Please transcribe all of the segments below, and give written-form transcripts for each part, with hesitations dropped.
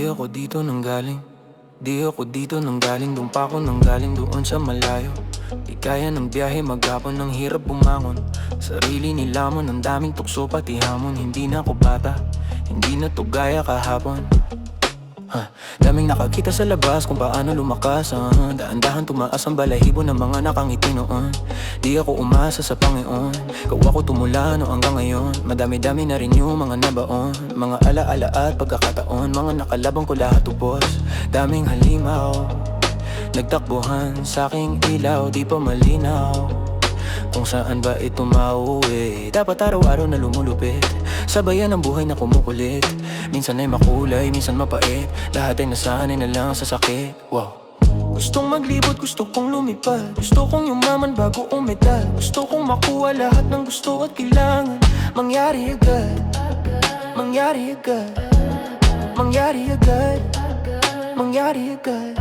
Di ako dito nanggaling, di ako dito nanggaling. Doon pa ako nanggaling, doon sa malayo. Di kaya ng biyahe maghapon, ang hirap bumangon. Sarili nilamon, ang daming tukso pati hamon. Hindi na ako bata, hindi na to gaya kahapon. Daming nakakita sa labas kung paano lumakas. Daan-dahan tumaas ang balahibo ng mga nakangiti noon. Di ako umasa sa Panginoon, gawa ko tumula no hanggang ngayon. Madami-dami na rin yung mga nabaon, mga alaala at pagkakataon. Mga nakalabang ko lahat ubos, daming halimaw nagtakbuhan sa aking ilaw. Di pa malinaw kung saan ba ito mauwi. Dapat araw-araw na lumulupit, sabayan ang buhay na kumukulit. Minsan ay makulay, minsan mapait, lahat ay nasanay na lang sa sakit. Wow. Gustong maglibot, gusto kong lumipad, gusto kong yumaman bago umedad. Gusto kong makuha lahat ng gusto at kailangan. Mangyari agad, mangyari agad, mangyari agad, mangyari agad.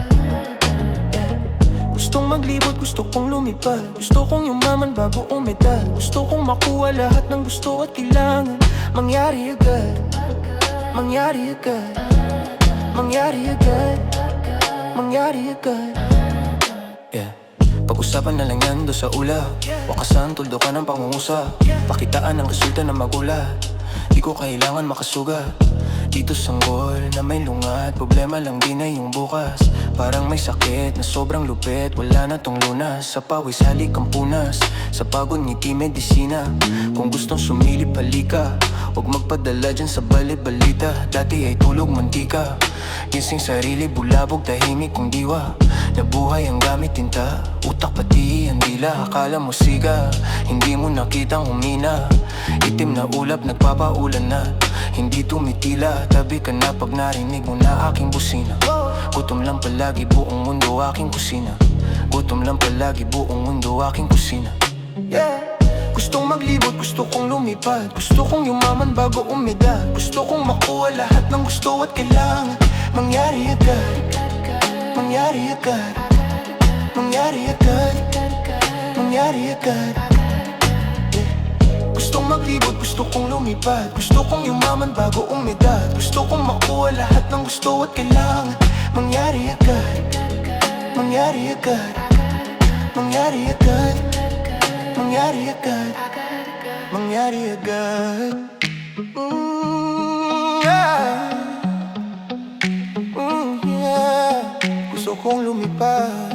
Gustong maglibot, gusto kong lumipad, gusto kong yumaman bago umedad. Gusto kong makuha lahat ng gusto at kailangan. Mangyari agad, mangyari agad, mangyari agad, mangyari agad. Pag-usapan na lang yan do sa ula, wakasan tuldo ka ng pangungusa, pakitaan ang resulta na magulat. Di ko kailangan makasugat dito sanggol na may lungat. Problema lang din ay yung bukas, parang may sakit na sobrang lupit. Wala na tong lunas, sa pawis halik ang punas, sa pagod ngiti medisina. Kung gustong sumilip halika, huwag magpadala dyan sa bali-balita. Dati ay tulog mantika, gising sarili bulabog tahimik kong diwa. Nabuhay ang gamit tinta, utak pati ang dila. Akala mo siga, hindi mo nakitang humina. Itim na ulap nagpapaulan na, hindi tumitila. Tabi ka na pag narinig mo na aking busina. Gutom lang palagi buong mundo aking kusina. Gutom lang palagi buong mundo aking kusina. Gustong maglibot, gusto kong lumipad, gusto kong yumaman bago umedad. Gusto kong makuha lahat ng gusto at kailangan. Mangyari agad, mangyari agad, mangyari agad, mangyari agad. Gustong maglibot, gusto kong lumipad, gusto kong yumaman bago umedad. Gusto kong makuha lahat ng gusto at kailangan. Mangyari agad, mangyari agad, mangyari agad, mangyari agad, mangyari agad. Gusto kong lumipad.